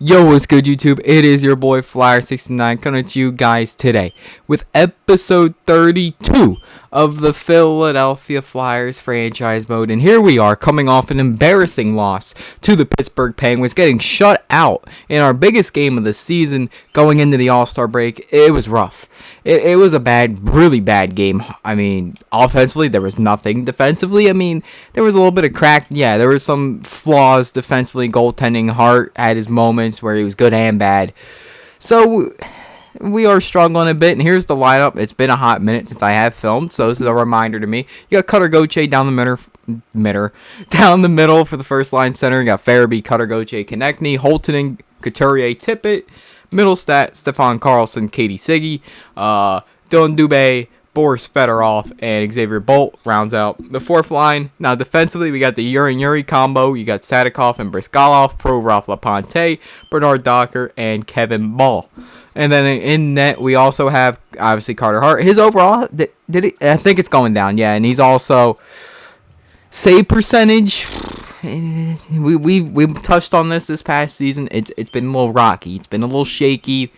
Yo, what's good, YouTube? It is your boy Flyer69 coming to you guys today with episode 32 of the Philadelphia Flyers franchise mode. And here we are coming off an embarrassing loss to the Pittsburgh Penguins, getting shut out in our biggest game of the season going into the All-Star break. It was rough. It was a really bad game. I mean, offensively, there was nothing. Defensively, I mean, there was a little bit of crack. Yeah, there was some flaws defensively. Goaltending, Hart had his moments where he was good and bad. So, we are struggling a bit. And here's the lineup. It's been a hot minute since I have filmed, so this is a reminder to me. You got Cutter Gauthier down the middle for the first line center. You got Farabee, Cutter Gauthier, Konechny, Holton, and Couturier, Tippett. Middle stat, Stefan Karlsson, Katie Siggy, Dylan Dubé, Boris Fedorov, and Xavier Bolt rounds out the fourth line. Now, defensively, we got the Yuri combo. You got Sadikov and Briskalov, Provorov, LaPonte, Bernard Docker, and Kevin Ball. And then in net, we also have, obviously, Carter Hart. His overall, I think it's going down, yeah. And he's also, save percentage, we touched on this past season. It's been a little rocky. It's been a little shaky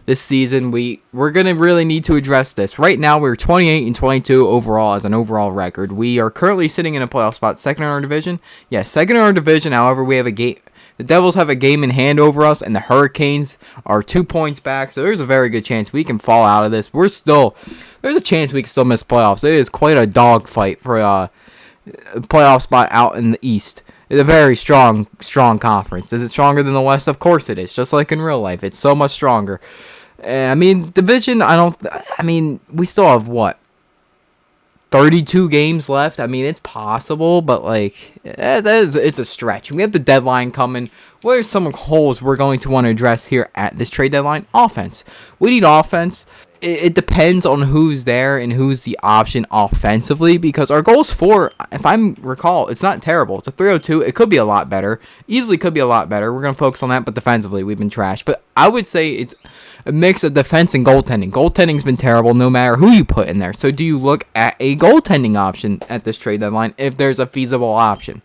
this season. We're gonna really need to address this. Right now, we're 28-22 overall as an overall record. We are currently sitting in a playoff spot, second in our division. Yeah, second in our division. However, we have a game. The Devils have a game in hand over us, and the Hurricanes are 2 points back. So there's a very good chance we can fall out of this. There's a chance we can still miss playoffs. It is quite a dogfight for a playoff spot out in the East. It's a very strong conference. Is it stronger than the West? Of course it is. Just like in real life, it's so much stronger. I mean, division. We still have what, 32 games left. I mean, it's possible, but it's a stretch. We have the deadline coming. What are some holes we're going to want to address here at this trade deadline? Offense. We need offense. It depends on who's there and who's the option offensively, because our goal's 4, if I recall, it's not terrible. It's a 302. It could be a lot better. Easily could be a lot better. We're going to focus on that, but defensively, we've been trash. But I would say it's a mix of defense and goaltending. Goaltending's been terrible no matter who you put in there. So do you look at a goaltending option at this trade deadline if there's a feasible option?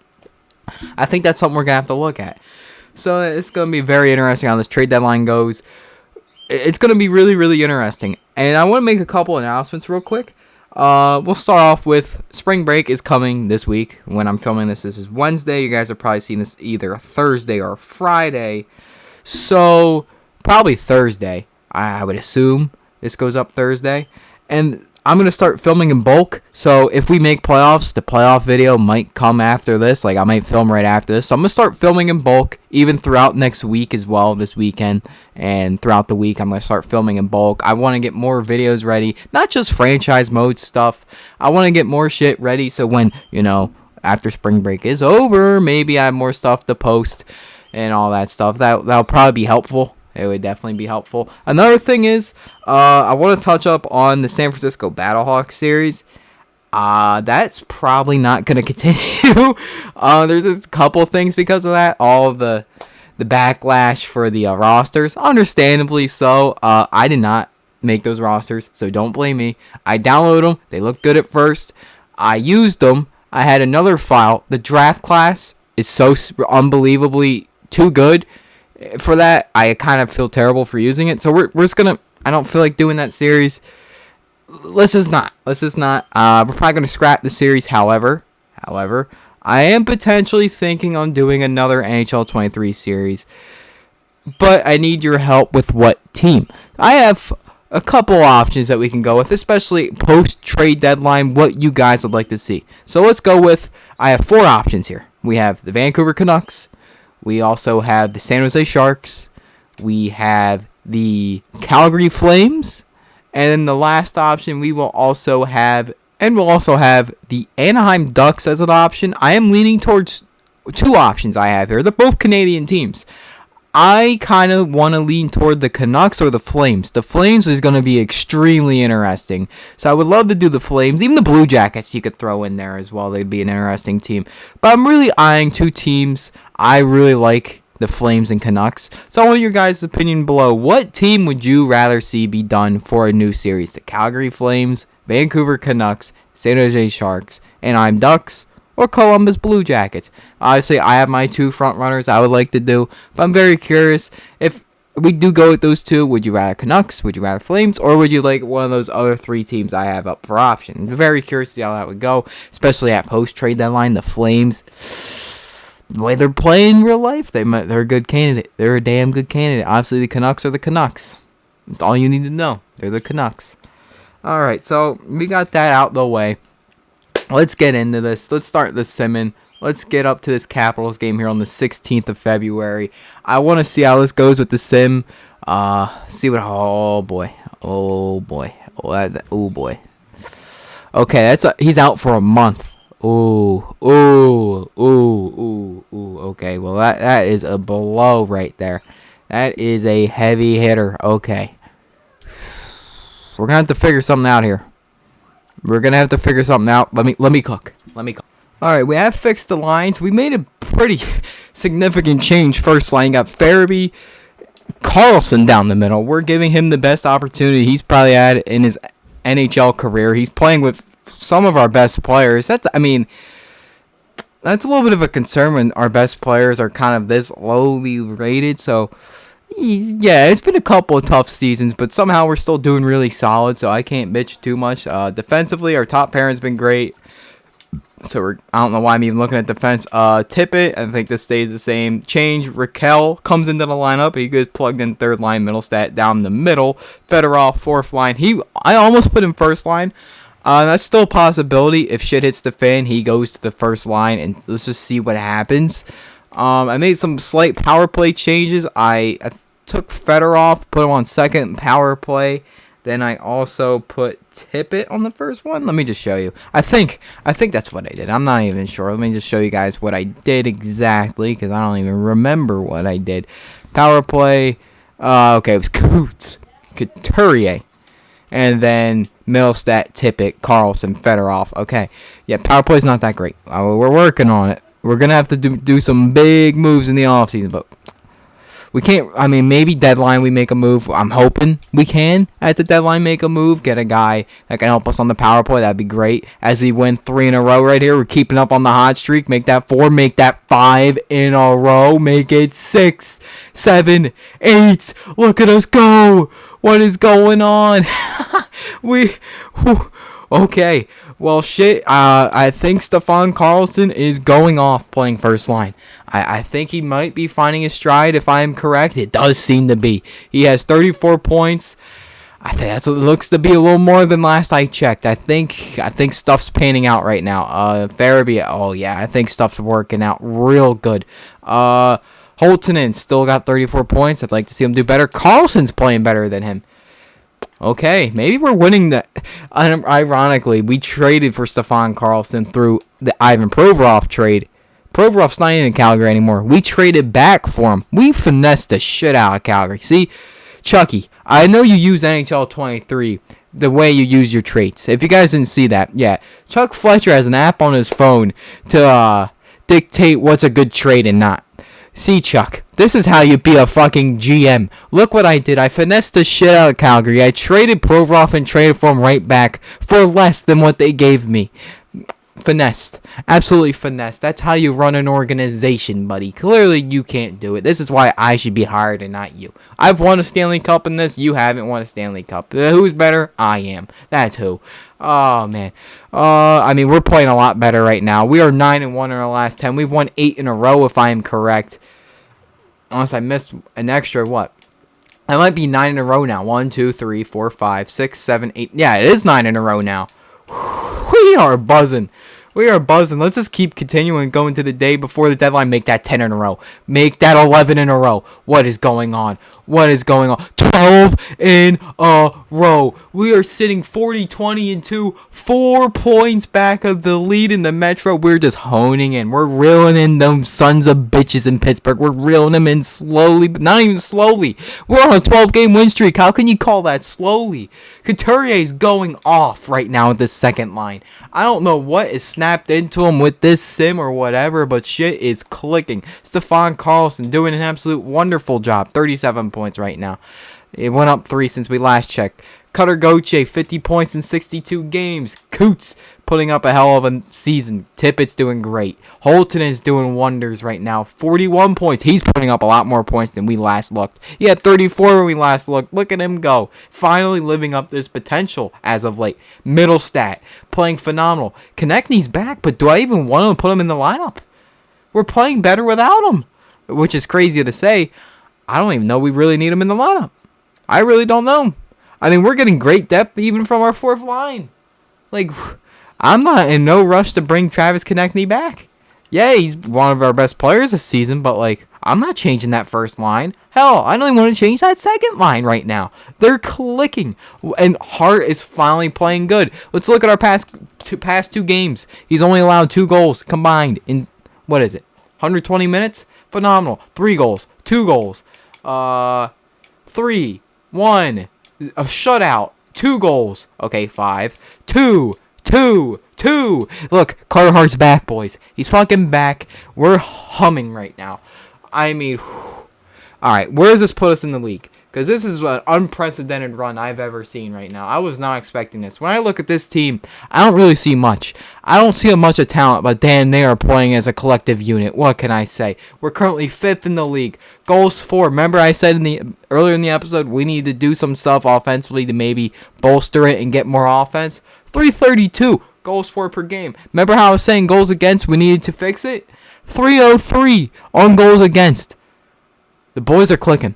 I think that's something we're going to have to look at. So it's going to be very interesting how this trade deadline goes. It's going to be really, really interesting. And I want to make a couple announcements real quick. We'll start off with spring break is coming this week. When I'm filming this is Wednesday. You guys are probably seeing this either Thursday or Friday. So, probably Thursday. I would assume this goes up Thursday. And I'm going to start filming in bulk. So, if we make playoffs, the playoff video might come after this. I might film right after this. So, I'm going to start filming in bulk, even throughout next week as well, this weekend. And throughout the week, I'm going to start filming in bulk. I want to get more videos ready. Not just franchise mode stuff. I want to get more shit ready. So, when, after spring break is over, maybe I have more stuff to post and all that stuff. That'll probably be helpful. It would definitely be helpful. Another thing is, I want to touch up on the San Francisco Battlehawks series. That's probably not going to continue. There's a couple things because of that. All of the backlash for the rosters. Understandably so. I did not make those rosters, so don't blame me. I downloaded them. They looked good at first. I used them. I had another file. The draft class is so unbelievably too good. For that, I kind of feel terrible for using it. So we're just going to, I don't feel like doing that series. Let's just not. We're probably going to scrap the series. However, I am potentially thinking on doing another NHL 23 series. But I need your help with what team. I have a couple options that we can go with, especially post-trade deadline, what you guys would like to see. So let's go with, I have 4 options here. We have the Vancouver Canucks. We also have the San Jose Sharks. We have the Calgary Flames. And then the last option we will also have, and we'll also have the Anaheim Ducks as an option. I am leaning towards 2 options I have here. They're both Canadian teams. I kind of want to lean toward the Canucks or the Flames. The Flames is going to be extremely interesting. So I would love to do the Flames. Even the Blue Jackets you could throw in there as well. They'd be an interesting team. But I'm really eyeing 2 teams. I really like the Flames and Canucks. So I want your guys' opinion below. What team would you rather see be done for a new series? The Calgary Flames, Vancouver Canucks, San Jose Sharks, Anaheim Ducks, or Columbus Blue Jackets. Obviously, I have my 2 front runners I would like to do, but I'm very curious if we do go with those 2. Would you rather Canucks? Would you rather Flames? Or would you like one of those other 3 teams I have up for option? I'm very curious to see how that would go, especially at post-trade deadline. The Flames, the way they're playing in real life, they're a good candidate. They're a damn good candidate. Obviously, the Canucks are the Canucks. That's all you need to know. They're the Canucks. All right, so we got that out the way. Let's get into this. Let's start the simming. Let's get up to this Capitals game here on the 16th of February. I want to see how this goes with the sim. See what... Oh, boy. Oh, boy. Oh, boy. Okay, he's out for a month. Ooh. Okay, well, that is a blow right there. That is a heavy hitter. Okay. We're going to have to figure something out here. We're going to have to figure something out. Let me cook. All right, we have fixed the lines. We made a pretty significant change. First line got Farabee, Carlson down the middle. We're giving him the best opportunity he's probably had in his NHL career. He's playing with some of our best players. That's a little bit of a concern when our best players are kind of this lowly rated. So, yeah, it's been a couple of tough seasons, but somehow we're still doing really solid, so I can't bitch too much. Defensively, our top pairing's been great. So I don't know why I'm even looking at defense. Tippett, I think this stays the same. Change. Raquel comes into the lineup. He gets plugged in third line. Middle stat down the middle. Fedorov fourth line. I almost put him first line. That's still a possibility. If shit hits the fan, he goes to the first line, and let's just see what happens. I made some slight power play changes. I took Fedorov, put him on second power play. Then I also put Tippett on the first one. Let me just show you. I think that's what I did. I'm not even sure. Let me just show you guys what I did exactly, because I don't even remember what I did. Power play. Okay, it was Couturier. And then middle stat, Tippett, Carlson, Fedorov. Okay. Yeah, power play's not that great. We're working on it. We're going to have to do some big moves in the offseason, but we can't. I mean, maybe deadline we make a move. I'm hoping we can at the deadline make a move. Get a guy that can help us on the power play. That'd be great. As we win 3 in a row right here, we're keeping up on the hot streak. Make that 4. Make that 5 in a row. Make it 6, 7, 8. Look at us go. What is going on? Okay. Well, shit. I think Stefan Carlson is going off playing first line. I think he might be finding his stride, if I am correct. It does seem to be. He has 34 points. I think it looks to be a little more than last I checked. I think stuff's panning out right now. Farabee. Oh yeah, I think stuff's working out real good. Holtonen still got 34 points. I'd like to see him do better. Carlson's playing better than him. Okay, maybe we're winning the... Ironically, we traded for Stefan Carlson through the Ivan Provorov trade. Provorov's not even in Calgary anymore. We traded back for him. We finessed the shit out of Calgary. See, Chucky, I know you use NHL 23 the way you use your traits. If you guys didn't see that, yeah. Chuck Fletcher has an app on his phone to dictate what's a good trade and not. See, Chuck, this is how you be a fucking GM. Look what I did. I finessed the shit out of Calgary. I traded Provorov and traded for him right back for less than what they gave me. Finessed. Absolutely finessed. That's how you run an organization, buddy. Clearly, you can't do it. This is why I should be hired and not you. I've won a Stanley Cup in this. You haven't won a Stanley Cup. Who's better? I am. That's who. Oh, man. I mean, we're playing a lot better right now. We are 9-1 in our last 10. We've won 8 in a row, if I am correct. Unless I missed an extra, what? I might be 9 in a row now. 1, 2, 3, 4, 5, 6, 7, 8. Yeah, it is 9 in a row now. We are buzzing. We are buzzing. Let's just keep continuing going to the day before the deadline. Make that 10 in a row. Make that 11 in a row. What is going on? What is going on? 12 in a row. We are sitting 40-20 and 2, 4 points back of the lead in the Metro. We're just honing in. We're reeling in them sons of bitches in Pittsburgh. We're reeling them in slowly, but not even slowly. We're on a 12-game win streak. How can you call that slowly? Couturier is going off right now at this second line. I don't know what is snapped into him with this sim or whatever, but shit is clicking. Stefan Carlson doing an absolute wonderful job. 37 points right now. It went up 3 since we last checked. Cutter Gauthier, 50 points in 62 games. Coots putting up a hell of a season. Tippett's doing great. Holton is doing wonders right now. 41 points. He's putting up a lot more points than we last looked. He had 34 when we last looked. Look at him go. Finally living up to his potential as of late. Middlestat playing phenomenal. Konechny's back, but do I even want to put him in the lineup? We're playing better without him, which is crazy to say. I don't even know we really need him in the lineup. I really don't know. I mean, we're getting great depth even from our fourth line. Like, I'm not in no rush to bring Travis Konechny back. Yeah, he's one of our best players this season, but, like, I'm not changing that first line. Hell, I don't even want to change that second line right now. They're clicking, and Hart is finally playing good. Let's look at our past two games. He's only allowed 2 goals combined in, 120 minutes? Phenomenal. 3 goals, 2 goals, 3, 1, a shutout, 2 goals. Okay, 5, 2. Look, Carter Hart's back, boys. He's fucking back. We're humming right now. I mean, alright, where does this put us in the league? Because this is an unprecedented run I've ever seen right now. I was not expecting this. When I look at this team, I don't really see much. I don't see much of talent, but damn, they are playing as a collective unit. What can I say? We're currently 5th in the league. Goals for. Remember I said earlier in the episode, we need to do some stuff offensively to maybe bolster it and get more offense? 332 goals for per game. Remember how I was saying goals against, we needed to fix it? 303 on goals against. The boys are clicking.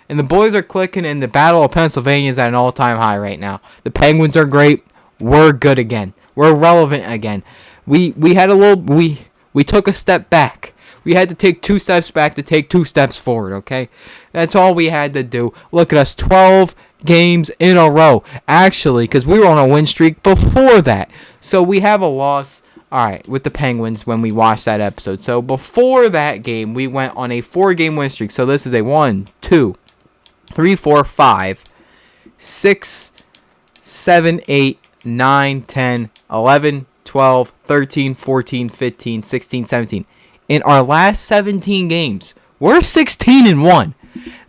And the boys are clicking, and the Battle of Pennsylvania is at an all-time high right now. The Penguins are great. We're good again. We're relevant again. We had a little, we took a step back. We had to take 2 steps back to take 2 steps forward, okay? That's all we had to do. Look at us, 12 games in a row. Actually, because we were on a win streak before that. So we have a loss, all right, with the Penguins when we watched that episode. So before that game, we went on a 4-game win streak. So this is a 1, 2, 3, 4, 5, 6, 7, 8, 9, 10, 11, 12, 13, 14, 15, 16, 17. In our last 17 games, we're 16-1.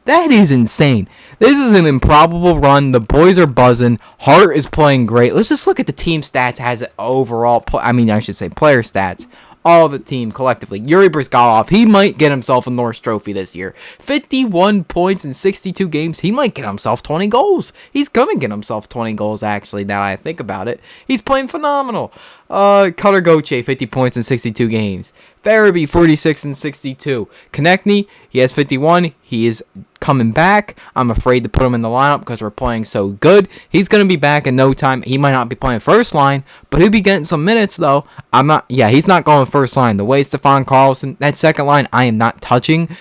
That is insane. This is an improbable run. The boys are buzzing. Hart is playing great. Let's just look at the team stats as overall. I should say player stats. All the team collectively. Yuri Brizgalov, he might get himself a Norris Trophy this year. 51 points in 62 games. He might get himself 20 goals. He's going to get himself 20 goals, actually, now I think about it. He's playing phenomenal. Cutter Gauthier, 50 points in 62 games. Farabee, 46 and 62. Konechny, he has 51. He is coming back. I'm afraid to put him in the lineup because we're playing so good. He's going to be back in no time. He might not be playing first line, but he'll be getting some minutes, though. He's not going first line. The way Stefan Carlson, that second line, I am not touching.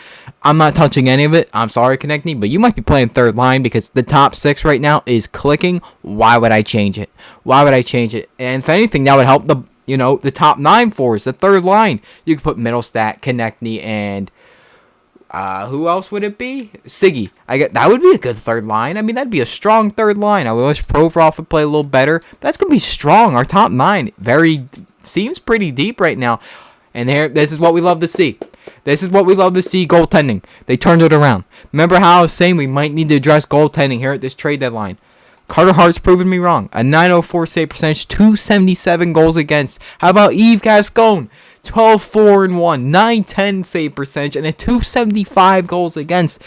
I'm not touching any of it. I'm sorry, Konechny, but you might be playing third line because the top 6 right now is clicking. Why would I change it? And if anything, that would help the top 9 forwards, the third line. You could put Middlestat, Konechny, and who else would it be? Siggy. That would be a good third line. I mean, that'd be a strong third line. I wish Provorov would play a little better. But that's gonna be strong. Our top 9 seems pretty deep right now. And this is what we love to see. Goaltending. They turned it around. Remember how I was saying we might need to address goaltending here at this trade deadline? Carter Hart's proven me wrong. A 904 save percentage, 277 goals against. How about Yves Gascon? 12-4-1, 910 save percentage, and a 275 goals against.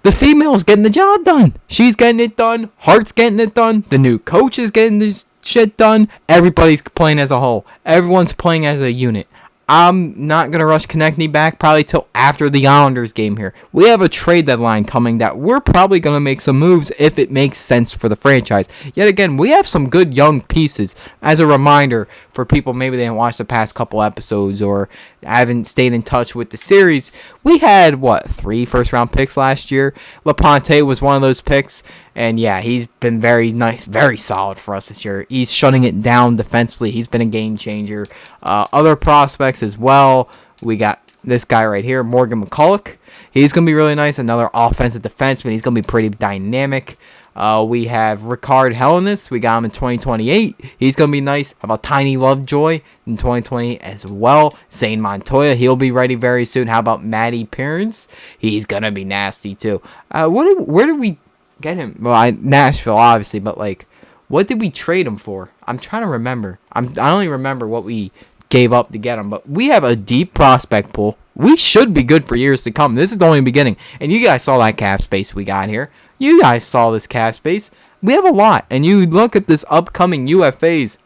The female's getting the job done. She's getting it done. Hart's getting it done. The new coach is getting this shit done. Everybody's playing as a whole. Everyone's playing as a unit. I'm not going to rush Konechny back probably till after the Islanders game here. We have a trade deadline coming that we're probably going to make some moves if it makes sense for the franchise. Yet again, we have some good young pieces. As a reminder for people maybe they didn't watch the past couple episodes or haven't stayed in touch with the series, we had, 3 first-round picks last year? LaPonte was one of those picks. And yeah, he's been very nice, very solid for us this year. He's shutting it down defensively. He's been a game changer. Other prospects as well. We got this guy right here, Morgan McCulloch. He's going to be really nice. Another offensive defenseman. He's going to be pretty dynamic. We have Ricard Hellenis. We got him in 2028. He's going to be nice. How about Tiny Lovejoy in 2020 as well? Zane Montoya, he'll be ready very soon. How about Matty Pierce? He's going to be nasty too. Where do we get him? Well, Nashville, obviously, but, like, what did we trade him for? I'm trying to remember. I don't even remember what we gave up to get him, but we have a deep prospect pool. We should be good for years to come. This is only the beginning, and you guys saw that cap space we got here. You guys saw this cap space. We have a lot, and you look at this upcoming UFAs.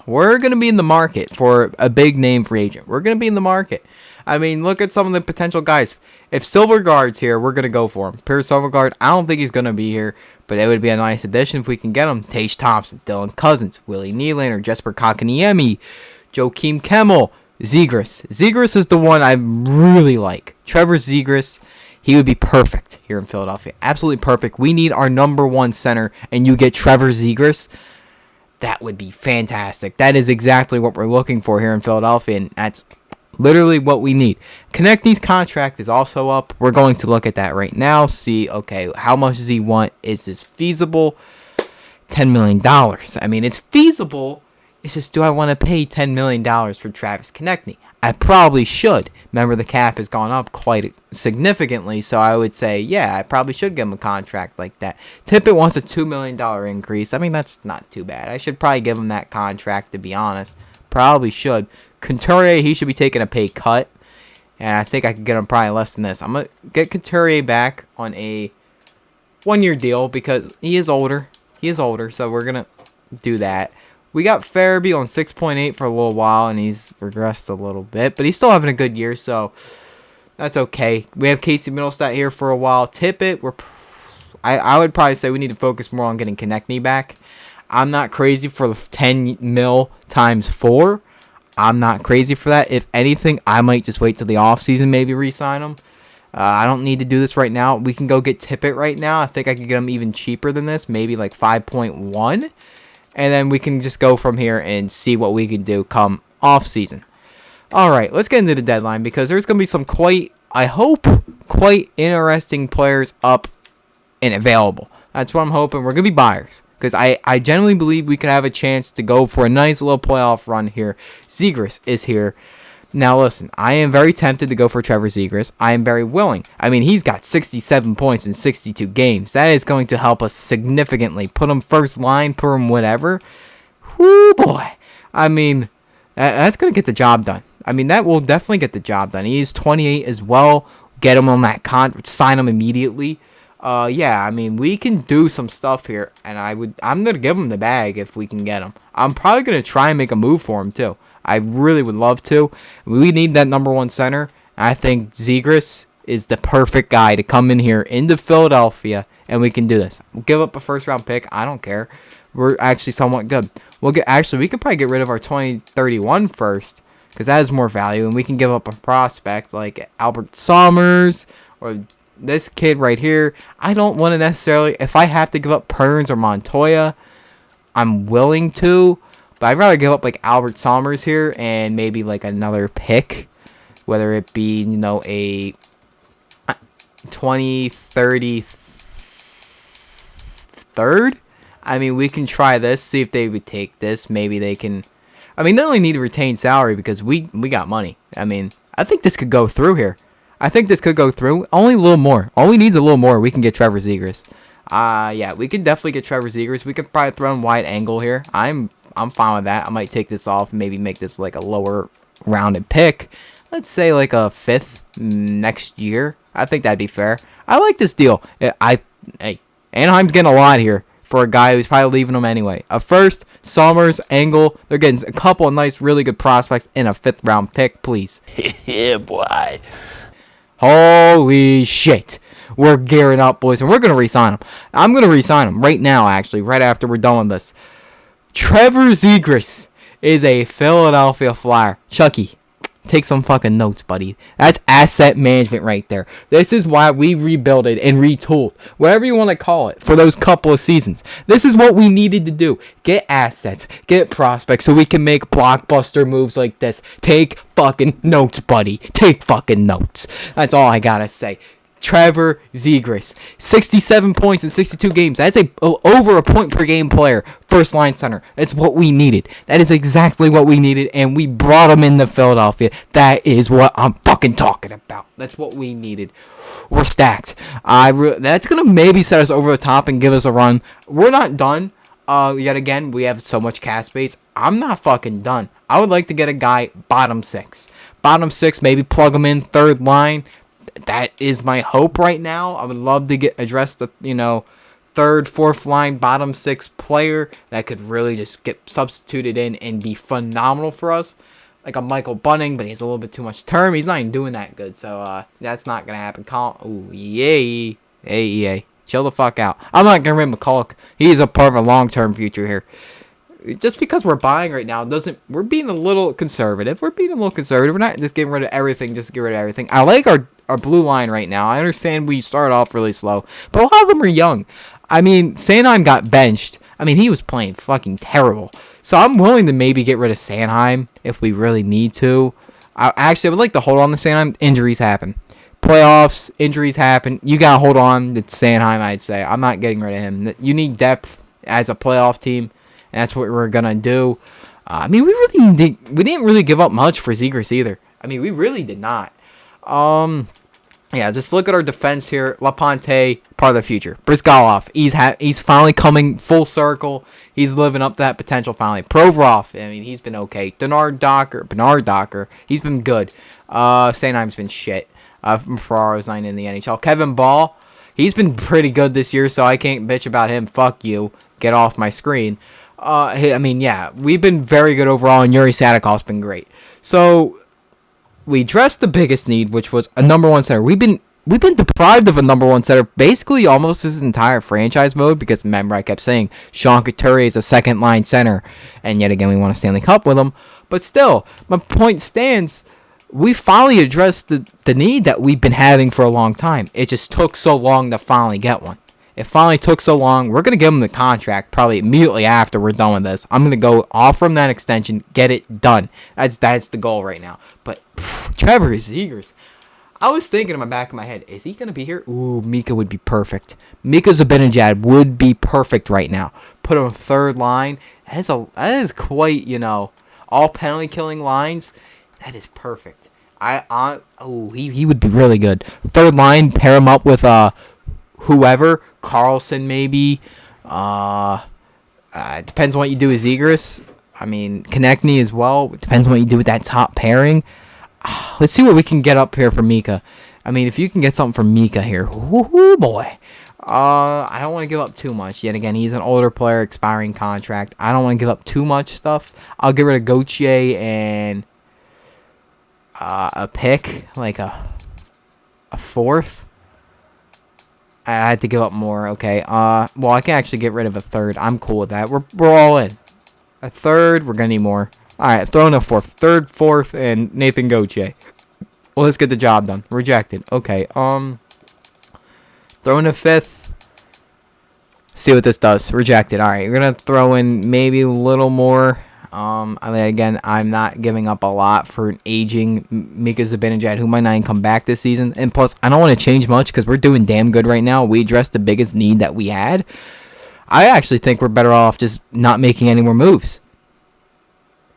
We're going to be in the market for a big name free agent. We're going to be in the market. I mean, look at some of the potential guys. If Silvergard's here, we're going to go for him. Pierre Silvergard, I don't think he's going to be here, but it would be a nice addition if we can get him. Tage Thompson, Dylan Cousins, Willie Nylander, Jesper Kotkaniemi, Joakim Kemmel, Zegras. Zegras is the one I really like. Trevor Zegras, he would be perfect here in Philadelphia. Absolutely perfect. We need our number one center, and you get Trevor Zegras. That would be fantastic. That is exactly what we're looking for here in Philadelphia, and that's literally what we need. Konechny's contract is also up. We're going to look at that right now. See, okay, how much does he want? Is this feasible? $10 million. I mean, it's feasible. It's just, do I want to pay $10 million for Travis Konechny? I probably should. Remember, the cap has gone up quite significantly, so I would say, yeah, I probably should give him a contract like that. Tippett wants a $2 million increase. I mean, that's not too bad. I should probably give him that contract, to be honest. Probably should. Couturier, he should be taking a pay cut, and I think I could get him probably less than this. I'm going to get Couturier back on a one-year deal because he is older. He is older, so we're going to do that. We got Farabee on 6.8 for a little while, and he's regressed a little bit, but he's still having a good year, so that's okay. We have Casey Middlestat here for a while. Tippett, I would probably say we need to focus more on getting Konechny back. I'm not crazy for the 10 mil times 4. I'm not crazy for that. If anything, I might just wait till the offseason, maybe re-sign him. I don't need to do this right now. We can go get Tippett right now. I think I could get him even cheaper than this, maybe like 5.1. And then we can just go from here and see what we can do come off-season. All right, let's get into the deadline because there's going to be some quite interesting players up and available. That's what I'm hoping. We're going to be buyers because I genuinely believe we could have a chance to go for a nice little playoff run here. Zegras is here. Now, listen, I am very tempted to go for Trevor Zegras. I am very willing. I mean, he's got 67 points in 62 games. That is going to help us significantly. Put him first line, put him whatever. Whoo, boy. I mean, that's going to get the job done. I mean, that will definitely get the job done. He is 28 as well. Get him on that contract. Sign him immediately. Yeah, I mean, we can do some stuff here, and I'm going to give him the bag if we can get him. I'm probably going to try and make a move for him, too. I really would love to. We need that number one center. I think Zegras is the perfect guy to come in here into Philadelphia, and we can do this. We'll give up a first-round pick. I don't care. We're actually somewhat good. We can probably get rid of our 2031 first, because that has more value, and we can give up a prospect like Albert Somers or this kid right here. I don't want to necessarily, if I have to give up Perns or Montoya, I'm willing to. But I'd rather give up like Albert Somers here and maybe like another pick, whether it be, a 2033rd. I mean, we can try this, see if they would take this. Maybe they can. I mean, they only need to retain salary because we got money. I mean, I think this could go through here. I think this could go through. Only a little more. All we need is a little more. We can get Trevor Zegras. Yeah, we can definitely get Trevor Zegras. We could probably throw in wide angle here. I'm fine with that. I might take this off and maybe make this like a lower rounded pick. Let's say like a 5th next year. I think that'd be fair. I like this deal. Anaheim's getting a lot here for a guy who's probably leaving them anyway. A first, Somers, Angle. They're getting a couple of nice, really good prospects in a 5th round pick, please. Yeah, boy. Holy shit. We're gearing up, boys, and we're going to re-sign him. I'm going to re-sign him right now, actually, right after we're done with this. Trevor Zegras is a Philadelphia Flyer. Chucky, take some fucking notes, buddy. That's asset management right there. This is why we rebuilt it and retooled, whatever you want to call it, for those couple of seasons. This is what we needed to do. Get assets, get prospects, so we can make blockbuster moves like this. Take fucking notes, buddy. Take fucking notes. That's all I gotta say. Trevor Zegras, 67 points in 62 games. That's over a point per game player, first line center. That's what we needed. That is exactly what we needed, and we brought him into Philadelphia. That is what I'm fucking fucking talking about. That's what we needed. We're stacked. That's going to maybe set us over the top and give us a run. We're not done. Yet again, we have so much cap space. I'm not fucking done. I would like to get a guy bottom six. Bottom six, maybe plug him in third line. That is my hope right now. I would love to address the, third, fourth line, bottom six player that could really just get substituted in and be phenomenal for us. Like a Michael Bunting, but he has a little bit too much term. He's not even doing that good, so that's not going to happen. Ooh, yay. Hey. Chill the fuck out. I'm not getting rid of McCulloch. He's a part of a long-term future here. Just because we're buying right now we're being a little conservative. We're not just getting rid of everything just to get rid of everything. I like our blue line right now. I understand we started off really slow, but a lot of them are young. I mean, Sanheim got benched. I mean, he was playing fucking terrible. So I'm willing to maybe get rid of Sanheim if we really need to. I would like to hold on to Sanheim. Injuries happen. Playoffs, injuries happen. You got to hold on to Sanheim, I'd say. I'm not getting rid of him. You need depth as a playoff team, and that's what we're going to do. I mean, we didn't really give up much for Zegras either. I mean, we really did not. Yeah, just look at our defense here. LaPonte, part of the future. Brizgalov, he's finally coming full circle. He's living up to that potential finally. Provorov, I mean, he's been okay. Bernard Docker, he's been good. Sanheim's been shit. From Ferraro's 9 in the NHL. Kevin Ball, he's been pretty good this year, so I can't bitch about him. Fuck you. Get off my screen. I mean, yeah, we've been very good overall, and Yuri Sadakov's been great. So we addressed the biggest need, which was a number one center. We've been deprived of a number one center basically almost this entire franchise mode because remember I kept saying Sean Couturier is a second line center, and yet again we won a Stanley Cup with him. But still, my point stands. We finally addressed the need that we've been having for a long time. It just took so long to finally get one. It finally took so long. We're going to give him the contract probably immediately after we're done with this. I'm going to go offer him that extension, get it done. That's the goal right now. But Trevor Zegras, I was thinking in my back of my head, is he going to be here? Ooh, Mika would be perfect. Mika Zibanejad would be perfect right now. Put him third line. That is quite, all penalty killing lines. That is perfect. He would be really good. Third line, pair him up with whoever, Carlson maybe. It depends on what you do with Zegras. I mean, Konechny as well. It depends on what you do with that top pairing. Let's see what we can get up here for Mika. I mean, if you can get something from Mika here, woohoo boy. I don't want to give up too much. Yet again, he's an older player, expiring contract. I don't want to give up too much stuff. I'll get rid of Gauthier and a pick, like a fourth. I had to give up more. Okay. Well, I can actually get rid of a third. I'm cool with that. We're all in. A third. We're gonna need more. All right. Throw in a fourth. Third, fourth, and Nathan Gauthier. Well, let's get the job done. Rejected. Okay. Throw in a fifth. See what this does. Rejected. All right. We're gonna throw in maybe a little more. I mean, again, I'm not giving up a lot for an aging Mika Zibanejad who might not even come back this season. And plus, I don't want to change much because we're doing damn good right now. We addressed the biggest need that we had. I actually think we're better off just not making any more moves.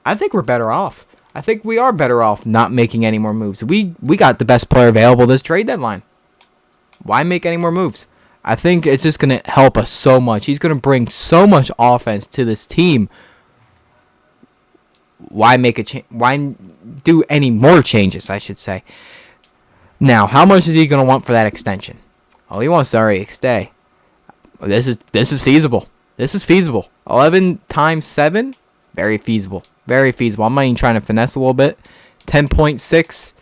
I think we're better off. I think we are better off not making any more moves. We got the best player available this trade deadline. Why make any more moves? I think it's just going to help us so much. He's going to bring so much offense to this team. Why make a change? Why do any more changes, I should say. Now, how much is he going to want for that extension? Oh, he wants to already stay. This is feasible. This is feasible. 11 times 7? Very feasible. Very feasible. I'm not even trying to finesse a little bit. 10.6.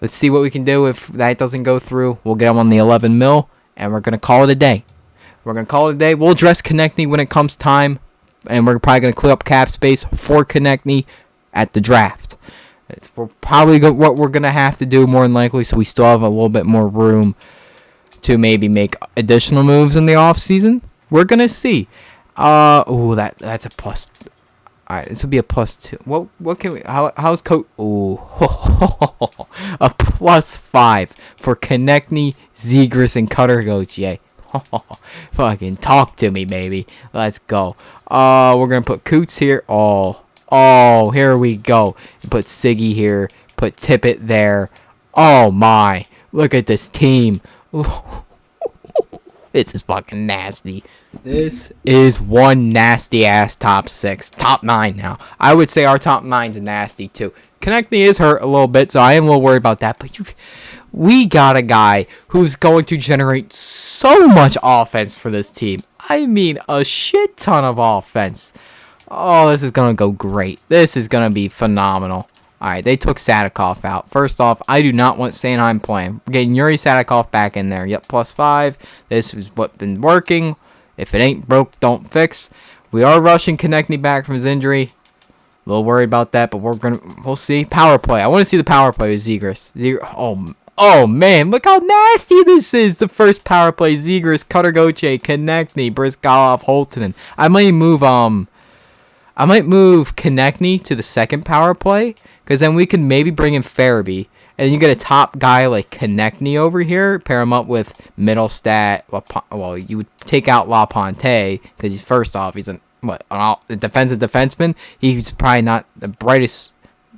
Let's see what we can do. If that doesn't go through, we'll get him on the 11 mil, and we're going to call it a day. We're going to call it a day. We'll address Konechny when it comes time. And we're probably going to clear up cap space for Konechny at the draft. We're probably what we're going to have to do more than likely, so we still have a little bit more room to maybe make additional moves in the offseason. We're going to see. That's a plus. All right, this would be a +2. What can we? How's Coach? Ooh, a +5 for Konechny, Zegras, and Cutter Gauthier. Fucking talk to me, baby. Let's go. We're gonna put Coots here. Oh, here we go. Put Siggy here. Put Tippett there. Oh my. Look at this team. This is fucking nasty. This is one nasty ass top 6. Top 9 now. I would say our top 9's nasty too. Konechny is hurt a little bit, so I am a little worried about that. But we got a guy who's going to generate so much offense for this team. I mean, a shit ton of offense. Oh, this is going to go great. This is going to be phenomenal. Alright, they took Sadikov out. First off, I do not want Sanheim playing. We're getting Yuri Sadikov back in there. Yep, +5. This is what's been working. If it ain't broke, don't fix. We are rushing Konechny back from his injury. A little worried about that, but we'll see. Power play. I want to see the power play with Zegras. Oh man, look how nasty this is. The first power play. Zegras, Cutter-Gauthier, Konechny, Brizgalov, Holtinen. I might move Konechny to the second power play, because then we can maybe bring in Farabee. And you get a top guy like Konechny over here, pair him up with Mittelstadt. Well, you would take out LaPonte, because first off, he's a defensive defenseman. He's probably not the brightest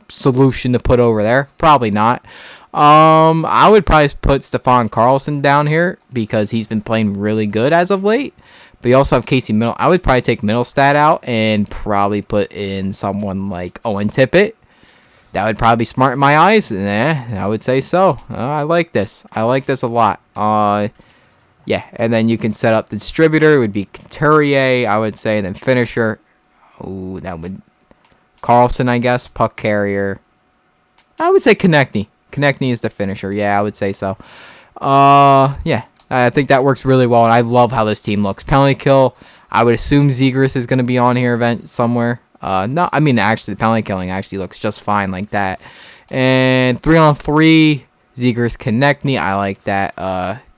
solution to put over there. Probably not. I would probably put Stefan Karlsson down here, because he's been playing really good as of late. But you also have Casey Middle. I would probably take Mittelstadt out and probably put in someone like Owen Tippett. That would probably be smart in my eyes. I would say so. I like this. I like this a lot. Yeah, and then you can set up the distributor. It would be Couturier, I would say, and then finisher. Oh, that would Karlsson, I guess. Puck carrier. I would say Konechny. Konechny is the finisher. Yeah, I would say so. Yeah, I think that works really well, and I love how this team looks. Penalty kill. I would assume Zegras is going to be on here somewhere. No, I mean, actually, the penalty killing actually looks just fine like that. And 3-on-3, Zegras, Konechny, I like that.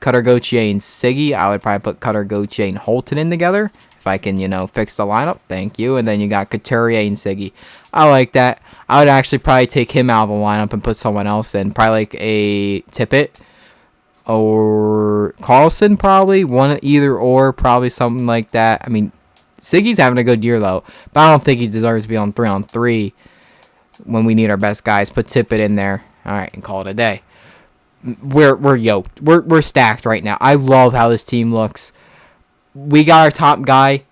Cutter-Gauthier and Siggy, I would probably put Cutter-Gauthier and Holtinen together. If I can, fix the lineup, thank you. And then you got Couturier and Siggy. I like that. I would actually probably take him out of the lineup and put someone else in. Probably like a Tippett or Karlsson, probably. Either or, probably something like that. I mean, Siggy's having a good year, though, but I don't think he deserves to be on 3-on-3 when we need our best guys. Put Tippett in there, all right, and call it a day. We're yoked. We're stacked right now. I love how this team looks. We got our top guy,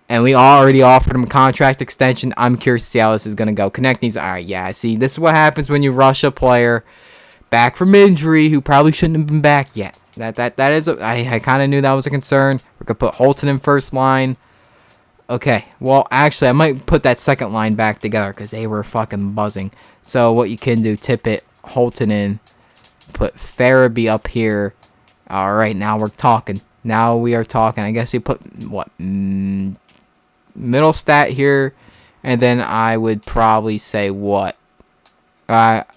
and we already offered him a contract extension. I'm curious to see how this is going to go. Konechny's, all right, yeah, see, this is what happens when you rush a player back from injury who probably shouldn't have been back yet. That is I kind of knew that was a concern. We're gonna put Holton in first line. Okay, well actually I might put that second line back together because they were fucking buzzing. So what you can do, Tippett, Holton in, put Farabee up here. All right, now we're talking. Now we are talking. I guess you put what Mittelstadt here, and then I would probably say what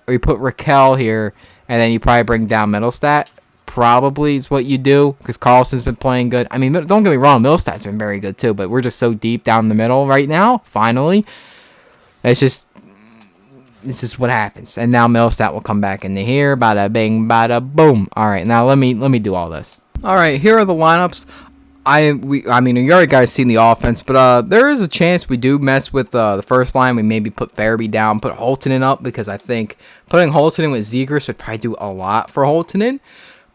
we put Raquel here, and then you probably bring down Mittelstadt. Probably is what you do, because Karlsson's been playing good. I mean, don't get me wrong, Mittelstadt's been very good too, but we're just so deep down the middle right now, finally. It's just what happens. And now Mittelstadt will come back into here. Bada bing, bada boom. Alright, now let me do all this. Alright, here are the lineups. I mean, you already guys seen the offense, but there is a chance we do mess with the first line. We maybe put Farabee down, put Holtinen up, because I think putting Holtinen with Zegras would probably do a lot for Holtinen.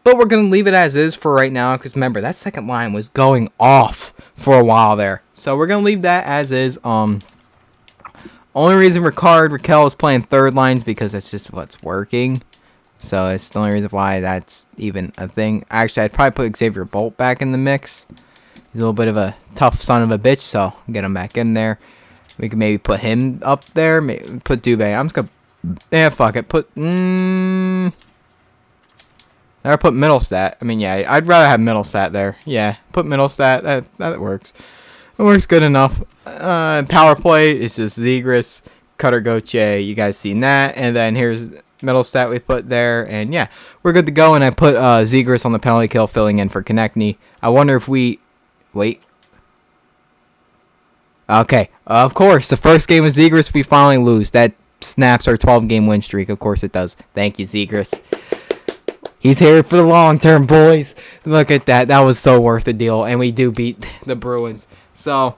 But we're going to leave it as is for right now, because remember, that second line was going off for a while there. So we're going to leave that as is. Only reason Raquel is playing third line is because that's just what's working. So it's the only reason why that's even a thing. Actually, I'd probably put Xavier Bolt back in the mix. He's a little bit of a tough son of a bitch, so get him back in there. We can maybe put him up there. Maybe put Dubé. I'm just going to... Yeah, fuck it. Or put Mittelstadt. I mean, yeah, I'd rather have Mittelstadt there. Yeah, put Mittelstadt. That works. It works good enough. Power play is just Zegras, Cutter-Gauthier. You guys seen that. And then here's Mittelstadt we put there. And yeah, we're good to go. And I put Zegras on the penalty kill, filling in for Konechny. I wonder if we... Wait. Okay, of course. The first game of Zegras, we finally lose. That snaps our 12-game win streak. Of course it does. Thank you, Zegras. He's here for the long term, boys. Look at that. That was so worth the deal. And we do beat the Bruins. So,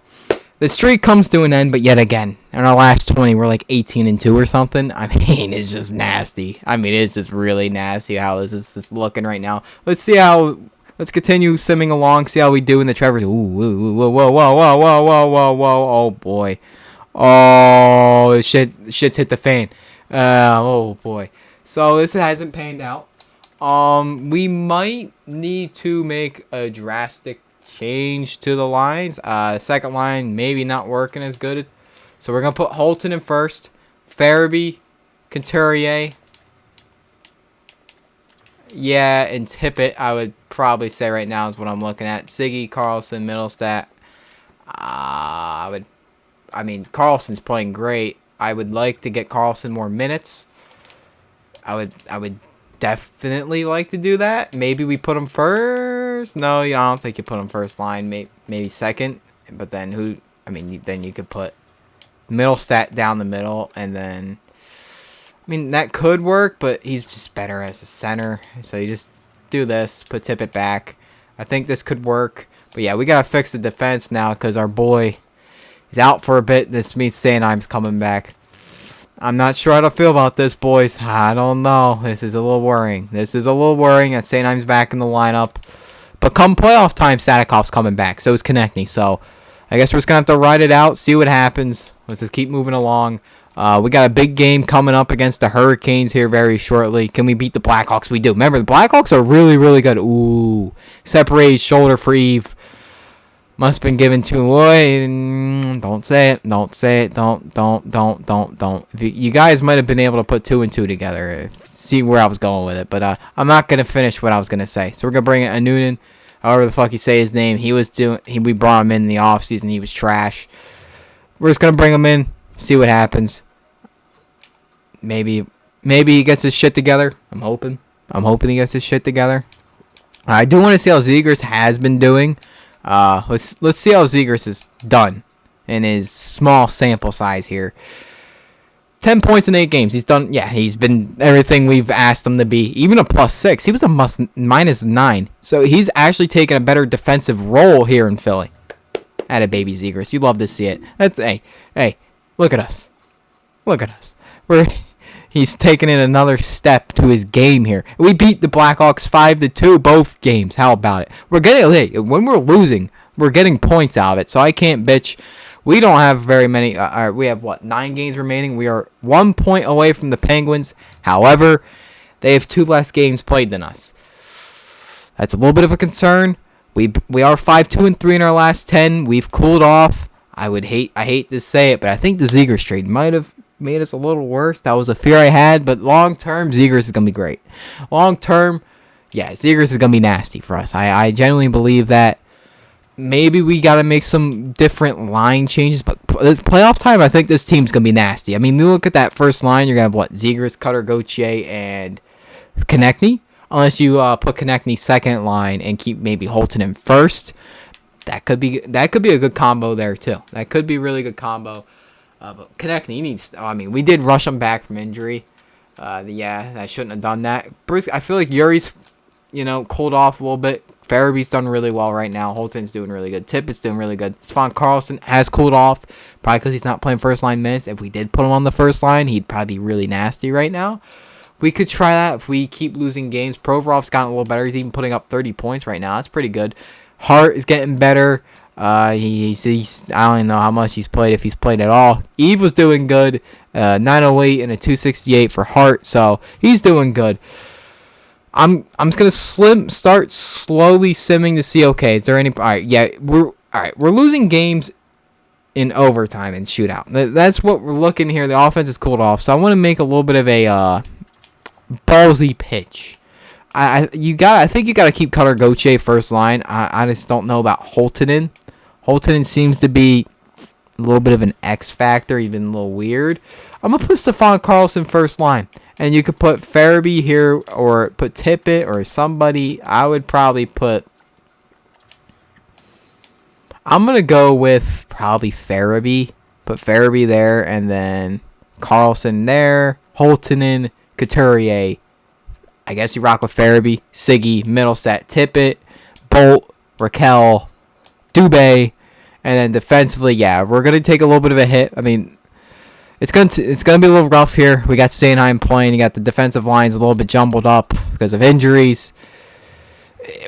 the streak comes to an end, but yet again, in our last 20, we're like 18-2 or something. I mean, it's just nasty. I mean, it's just really nasty how this is looking right now. Let's continue simming along, see how we do in the Trevor. Ooh, whoa, whoa, whoa, whoa, whoa, whoa, whoa, whoa, oh boy. Oh, shit's hit the fan. Oh boy. So this hasn't panned out. We might need to make a drastic change to the lines. Second line maybe not working as good. So we're gonna put Holton in first. Farabee, Couturier. Yeah, and Tippett, I would probably say right now is what I'm looking at. Siggy, Carlson, Middlestat. Carlson's playing great. I would like to get Carlson more minutes. I would definitely like to do that. Maybe we put him first. No, I don't think you put him first line. Maybe second. But then then you could put Middlestat down the middle, and then that could work, but he's just better as a center. So you just do this, put Tippett back. I think this could work. But yeah, we gotta fix the defense now because our boy is out for a bit. This means Sanheim's coming back. I'm not sure how to feel about this, boys. I don't know. This is a little worrying. That Sanheim's back in the lineup. But come playoff time, Satakov's coming back. So is Konechny. So I guess we're just going to have to ride it out, see what happens. Let's just keep moving along. We got a big game coming up against the Hurricanes here very shortly. Can we beat the Blackhawks? We do. Remember, the Blackhawks are really, really good. Ooh. Separated shoulder for Eve. Must have been given to him. Don't say it. Don't say it. Don't. You guys might have been able to put 2 and 2 together. See where I was going with it. But I'm not going to finish what I was going to say. So we're going to bring in a Noonan. However the fuck you say his name. We brought him in the offseason. He was trash. We're just going to bring him in. See what happens. Maybe he gets his shit together. I'm hoping he gets his shit together. I do want to see how Zegras has been doing. Let's see how Zegras is done in his small sample size here. 10 points in 8 games. He's done. Yeah, he's been everything we've asked him to be. Even a +6. He was a -9. So he's actually taken a better defensive role here in Philly. Atta baby Zegras. You love to see it. Hey, look at us. He's taken in another step to his game here. We beat the Blackhawks 5-2 both games. How about it? When we're losing, we're getting points out of it. So I can't bitch. We don't have very many. We have 9 games remaining. We are 1 point away from the Penguins. However, they have 2 less games played than us. That's a little bit of a concern. We are 5-2-3 in our last 10. We've cooled off. I hate to say it, but I think the Zegras trade might have made us a little worse. That was a fear I had, but long term, Zegras is gonna be great. Long term, yeah, Zegras is gonna be nasty for us. I genuinely believe that. Maybe we got to make some different line changes, but playoff time, I think this team's going to be nasty. I mean, you look at that first line, you're going to have, Zegras, Cutter, Gauthier, and Konechny. Unless you put Konechny second line and keep maybe Holton in first. That could be a good combo there, too. That could be a really good combo. But Konechny needs... we did rush him back from injury. I shouldn't have done that. Bruce, I feel like Yuri's, cooled off a little bit. Farabee's done really well right now. Holton's doing really good. Tippett's doing really good. Svante Carlson has cooled off, probably because he's not playing first line minutes. If we did put him on the first line, he'd probably be really nasty right now. We could try that if we keep losing games. Provorov's gotten a little better. He's even putting up 30 points right now. That's pretty good. Hart is getting better. He's I don't even know how much he's played, if he's played at all. Eve was doing good. 908 and a 268 for Hart, so he's doing good. I'm just gonna start slowly simming to see. Okay, is there any? All right, yeah, we're losing games in overtime and shootout. That's what we're looking here. The offense is cooled off, so I want to make a little bit of a ballsy pitch. I think you gotta keep Cutter Gauthier first line. I just don't know about Holtonen. Holtonen seems to be a little bit of an X factor, even a little weird. I'm gonna put Svante Carlson first line. And you could put Farabee here or put Tippett or somebody. I would probably put... I'm going to go with probably Farabee. Put Farabee there and then Carlson there. Holtonen, Couturier. I guess you rock with Farabee, Siggy, Middlestat, Tippett, Bolt, Raquel, Dubé. And then defensively, yeah, we're gonna take a little bit of a hit. I mean, it's gonna be a little rough here. We got Steinheim playing. You got the defensive lines a little bit jumbled up because of injuries.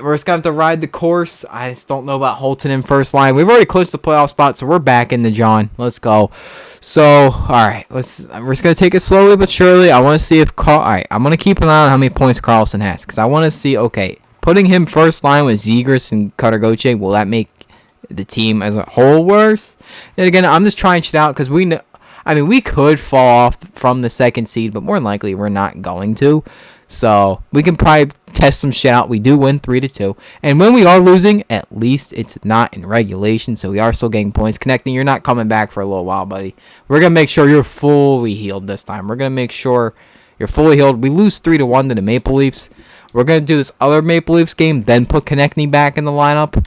We're just gonna have to ride the course. I just don't know about Holton in first line. We've already clinched the playoff spot, so we're back into John. Let's go. So, all right, we're just gonna take it slowly but surely. I want to see if All right, I'm gonna keep an eye on how many points Carlson has because I want to see. Okay, putting him first line with Zegras and Katargoche, will that make the team as a whole worse? And again, I'm just trying shit out because we know. I mean, we could fall off from the second seed, but more than likely we're not going to. So we can probably test some shit out. We do win 3-2, and when we are losing, at least it's not in regulation. So we are still getting points. Connecting, you're not coming back for a little while, buddy. We're gonna make sure you're fully healed this time. We're gonna make sure you're fully healed. We lose 3-1 to the Maple Leafs. We're gonna do this other Maple Leafs game, then put Konechny back in the lineup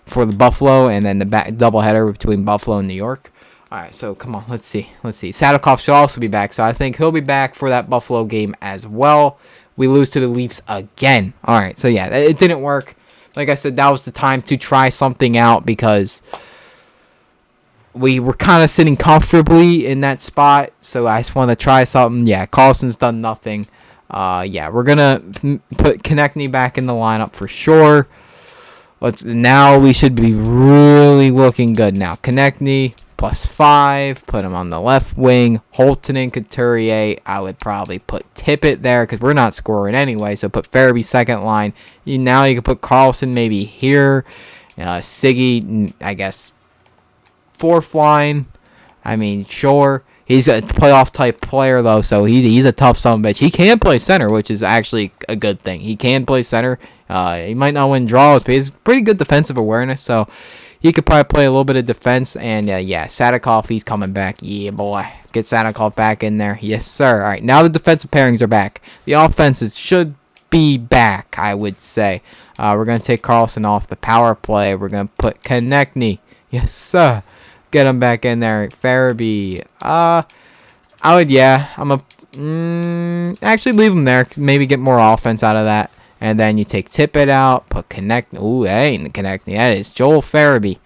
for the Buffalo, and then the doubleheader between Buffalo and New York. All right, so come on, let's see. Sadikov should also be back, so I think he'll be back for that Buffalo game as well. We lose to the Leafs again. All right, so yeah, it didn't work. Like I said, that was the time to try something out because we were kind of sitting comfortably in that spot, so I just wanted to try something. Yeah, Carlson's done nothing. Yeah, we're gonna put Konechny back in the lineup for sure. Now we should be really looking good now. Konechny +5, put him on the left wing. Holton and Couturier, I would probably put Tippett there because we're not scoring anyway. So put Farabee second line. Now you can put Carlson maybe here. Siggy, I guess, fourth line. I mean, sure. He's a playoff type player though, so he's a tough son of a bitch. He can play center, which is actually a good thing. He can play center. He might not win draws, but he's pretty good defensive awareness, so he could probably play a little bit of defense. And yeah, Sadikov, he's coming back. Yeah, boy. Get Sadikov back in there. Yes, sir. All right, now the defensive pairings are back. The offenses should be back, I would say. We're going to take Carlson off the power play. We're going to put Konechny. Yes, sir. Get him back in there. Farabee. I would, yeah. I'm a actually leave him there. Maybe get more offense out of that. And then you take Tippett out. Put Konechny. Ooh, that ain't Konechny. That is Joel Farabee,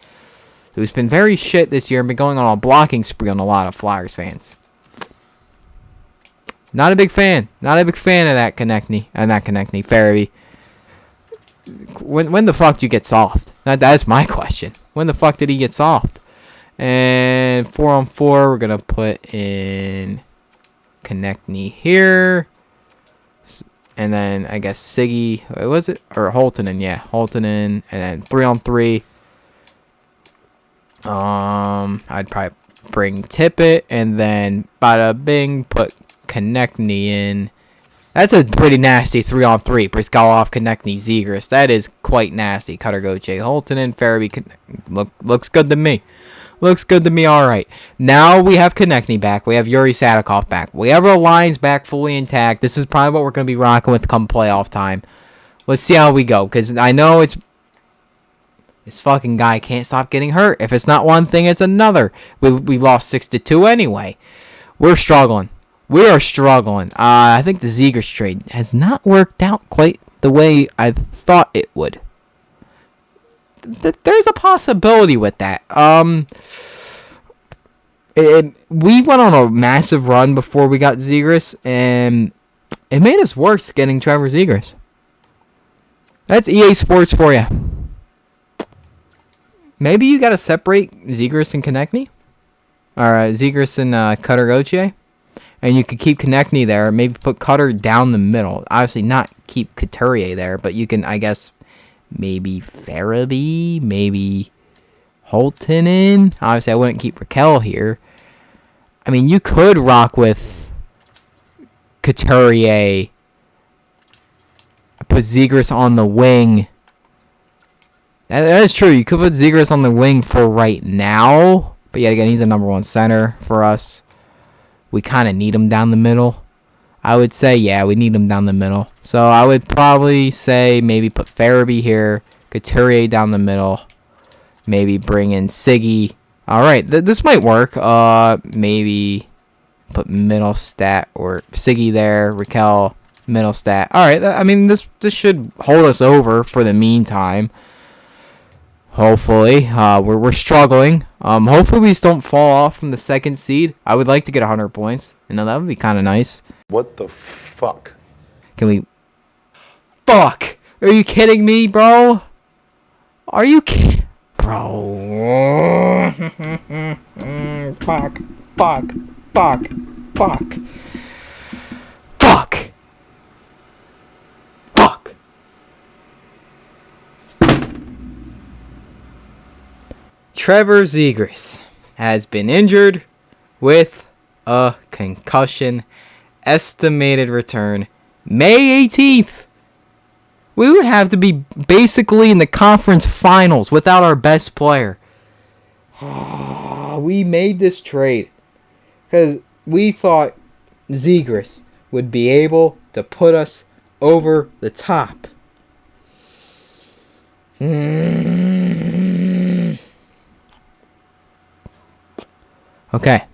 who's been very shit this year and been going on a blocking spree on a lot of Flyers fans. Not a big fan. Not a big fan of that Konechny. Not Konechny. Farabee. When the fuck did you get soft? That's my question. When the fuck did he get soft? And 4-on-4, we're going to put in Konechny here. And then, I guess, Siggy. Was it? Or Holtonen, yeah. Holtonen. And then 3-on-3. I'd probably bring Tippett. And then, bada bing, put Konechny in. That's a pretty nasty 3-on-3. Briskalov, Konechny, Zegras. That is quite nasty. Katargoche, Holtonen, Farabee. Looks good to me. Looks good to me, all right. Now we have Konechny back. We have Yuri Sadikov back. We have our lines back fully intact. This is probably what we're going to be rocking with come playoff time. Let's see how we go, because I know this fucking guy can't stop getting hurt. If it's not one thing, it's another. We lost 6-2 anyway. We're struggling. We are struggling. I think the Zegras trade has not worked out quite the way I thought it would. There's a possibility with that. We went on a massive run before we got Zegras, and it made us worse getting Trevor Zegras. That's EA Sports for you. Maybe you got to separate Zegras and Konechny, or Zegras and Katargoche, and you could keep Konechny there. Maybe put Cutter down the middle. Obviously, not keep Couturier there, but you can, I guess. Maybe Farabee, maybe Holtonen. Obviously, I wouldn't keep Raquel here. I mean, you could rock with Couturier, put Zegras on the wing. That is true. You could put Zegras on the wing for right now. But yet again, he's a number one center for us. We kind of need him down the middle. I would say, yeah, we need him down the middle. So I would probably say maybe put Farabee here, Couturier down the middle, maybe bring in Siggy. All right, this might work. Maybe put Middlestat or Siggy there, Raquel, Middlestat. All right, I mean, this should hold us over for the meantime. Hopefully, we're struggling. Hopefully we just don't fall off from the second seed. I would like to get 100 points. That would be kind of nice. What the fuck? Can we? Fuck! Are you kidding me, bro? Are you kidding, bro? Fuck! Fuck! Fuck! Fuck! Fuck! Fuck! Trevor Zegras has been injured with a concussion. Estimated return May 18th. We would have to be basically in the conference finals without our best player. We made this trade because we thought Zegras would be able to put us over the top. Okay.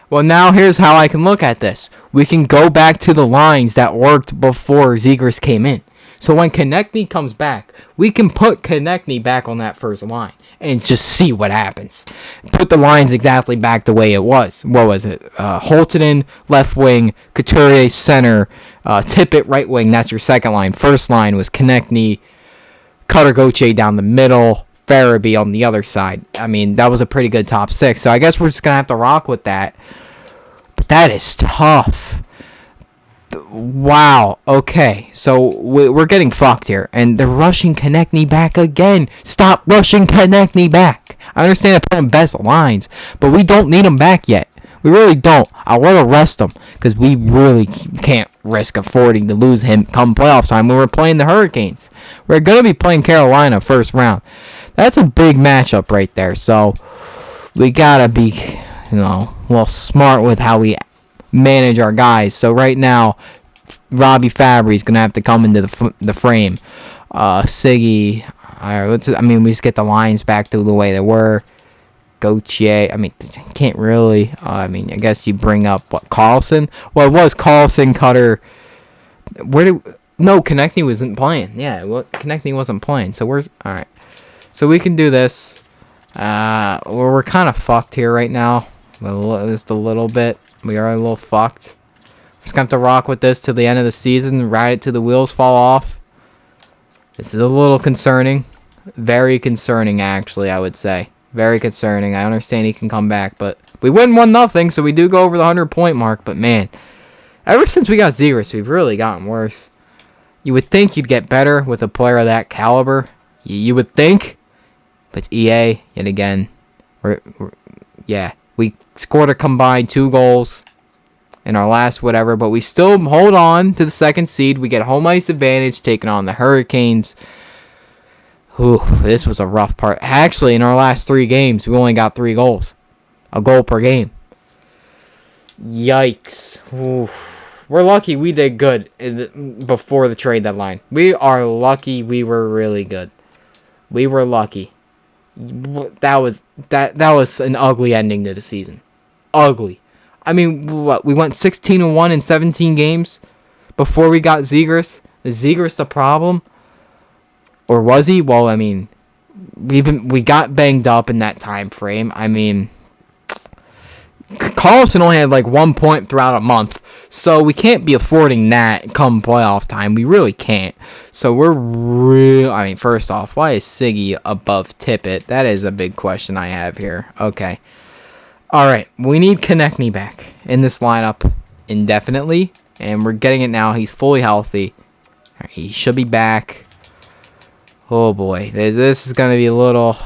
Well, now here's how I can look at this. We can go back to the lines that worked before Zegras came in. So when Konechny comes back, we can put Konechny back on that first line and just see what happens. Put the lines exactly back the way it was. What was it? Holtinen, left wing, Couturier, center, Tippett, right wing. That's your second line. First line was Konechny, Cutter Gauthier down the middle, Farabee on the other side. I mean, that was a pretty good top six. So I guess we're just going to have to rock with that. But that is tough. Wow. Okay. So we're getting fucked here. And they're rushing Konechny back again. Stop rushing Konechny back. I understand they're putting best lines, but we don't need him back yet. We really don't. I want to rest him because we really can't risk affording to lose him come playoff time when we're playing the Hurricanes. We're going to be playing Carolina first round. That's a big matchup right there. So we got to be, a little smart with how we manage our guys. So right now, Robbie Fabry's going to have to come into the frame. Siggy, we just get the lines back to the way they were. Gauthier, can't really. I guess you bring up, Carlson? Well, it was Carlson, Cutter. Konechny wasn't playing. Yeah, Konechny wasn't playing. So all right. So we can do this. We're kind of fucked here right now. Just a little bit. We are a little fucked. Just going to have to rock with this till the end of the season. Ride it till the wheels fall off. This is a little concerning. Very concerning, actually, I would say. Very concerning. I understand he can come back, but we win 1-0, so we do go over the 100-point mark. But, man, ever since we got Zegras, we've really gotten worse. You would think you'd get better with a player of that caliber. You would think. But it's EA, yet again. We scored a combined 2 goals in our last whatever, but we still hold on to the second seed. We get home ice advantage, taking on the Hurricanes. Ooh, this was a rough part. Actually, in our last 3 games, we only got 3 goals. A goal per game. Yikes. Ooh. We're lucky we did good before the trade deadline. We are lucky we were really good. We were lucky. That was an ugly ending to the season. Ugly. We went 16-1 in 17 games before we got Zegras. Is Zegras the problem? Or was he? Well, we got banged up in that time frame. Carlson only had 1 point throughout a month, so we can't be affording that come playoff time. We really can't. So we're first off, why is Siggy above Tippett? That is a big question I have here. Okay. All right, we need Konechny back in this lineup indefinitely, and we're getting it now. He's fully healthy. He should be back. Oh boy, this is gonna be I'm a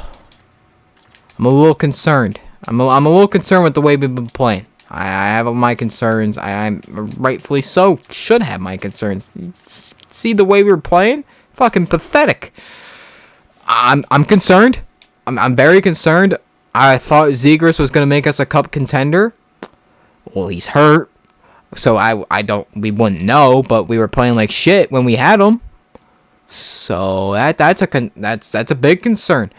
little concerned. I'm a little concerned with the way we've been playing. I have my concerns. I'm rightfully so. Should have my concerns. See the way we were playing? Fucking pathetic. I'm concerned. I'm very concerned. I thought Zegras was gonna make us a cup contender. Well, he's hurt, so we wouldn't know. But we were playing like shit when we had him. So that's a big concern.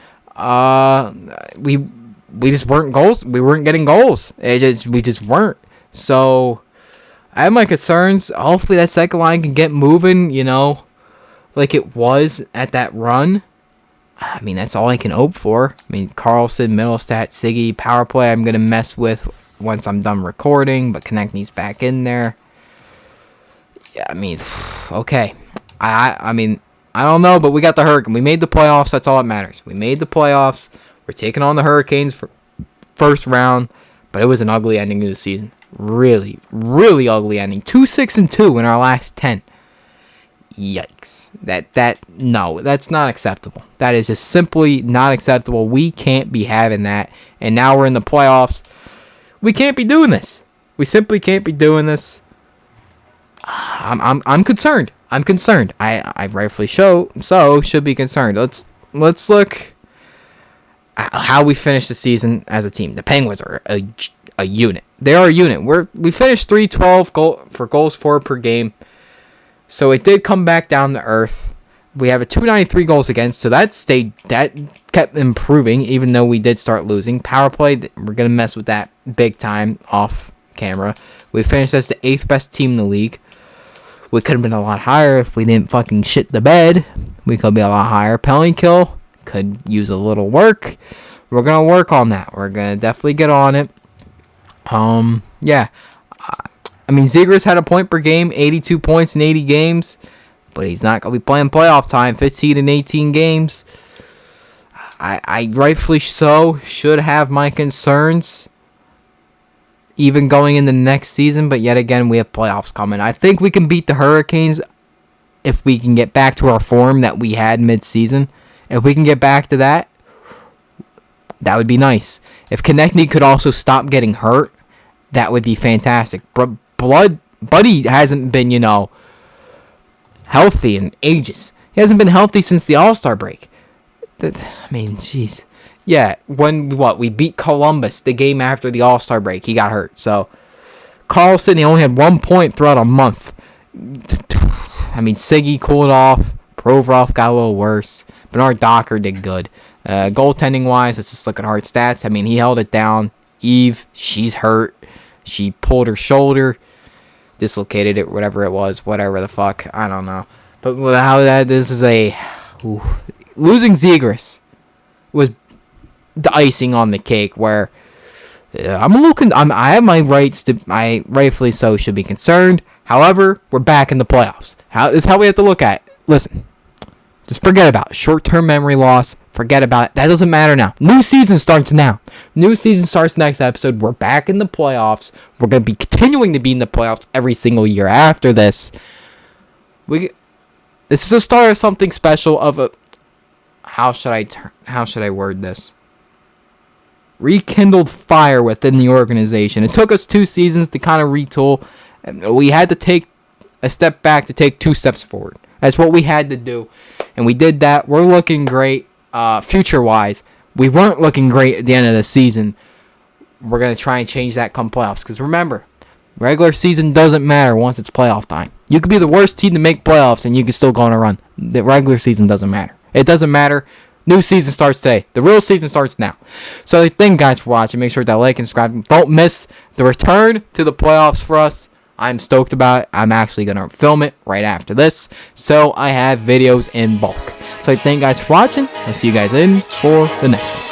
We just weren't goals. We weren't getting goals. We just weren't. So I have my concerns. Hopefully that second line can get moving. Like it was at that run. I mean, that's all I can hope for. I mean, Carlson, Middlestat, Siggy, power play I'm going to mess with once I'm done recording, but Konechny's back in there. Yeah, I mean, okay. I mean, I don't know, but we got the Hurricane. We made the playoffs. That's all that matters. We made the playoffs. We're taking on the Hurricanes for first round, but it was an ugly ending to the season. Really, really ugly ending. 2-6-2 in our last 10. Yikes. No, that's not acceptable. That is just simply not acceptable. We can't be having that. And now we're in the playoffs. We can't be doing this. We simply can't be doing this. I'm concerned. I'm concerned. I rightfully should be concerned. Let's look at how we finished the season as a team. The Penguins are a unit. They are a unit. We finished 312 for goals for per game. So it did come back down to earth. We have a 293 goals against, so that kept improving, even though we did start losing. Power play, we're gonna mess with that big time off camera. We finished as the 8th best team in the league. We could have been a lot higher if we didn't fucking shit the bed. We could be a lot higher. Penalty kill could use a little work. We're gonna work on that. We're gonna definitely get on it. Yeah. I mean, Zegras had a point per game, 82 points in 80 games, but he's not going to be playing playoff time, 15 and 18 games. I rightfully so should have my concerns, even going into next season, but yet again, we have playoffs coming. I think we can beat the Hurricanes if we can get back to our form that we had mid-season. If we can get back to that, that would be nice. If Konechny could also stop getting hurt, that would be fantastic. Buddy hasn't been, healthy in ages. He hasn't been healthy since the All-Star break. I mean, jeez. Yeah, we beat Columbus the game after the All-Star break. He got hurt. So, Carlson, he only had 1 point throughout a month. I mean, Siggy cooled off. Provorov got a little worse. Bernard Docker did good. Goaltending-wise, let's just look at hard stats. I mean, he held it down. Eve, she's hurt. She pulled her shoulder, dislocated it, whatever the fuck. I don't know. But this is losing Zegras was the icing on the cake where I have my rights to, I rightfully so should be concerned. However, we're back in the playoffs. This is how we have to look at it. Listen, just forget about it. Short-term memory loss. Forget about it. That doesn't matter now. New season starts now. New season starts next episode. We're back in the playoffs. We're going to be continuing to be in the playoffs every single year after this. This is a start of something special of a... How should I word this? Rekindled fire within the organization. It took us 2 seasons to kind of retool. We had to take a step back to take 2 steps forward. That's what we had to do. And we did that. We're looking great. Future-wise, we weren't looking great at the end of the season. We're going to try and change that come playoffs. Because remember, regular season doesn't matter once it's playoff time. You could be the worst team to make playoffs and you can still go on a run. The regular season doesn't matter. It doesn't matter. New season starts today. The real season starts now. So thank you guys for watching. Make sure to like and subscribe. Don't miss the return to the playoffs for us. I'm stoked about it. I'm actually going to film it right after this. So I have videos in bulk. So thank you guys for watching. I'll see you guys in for the next one.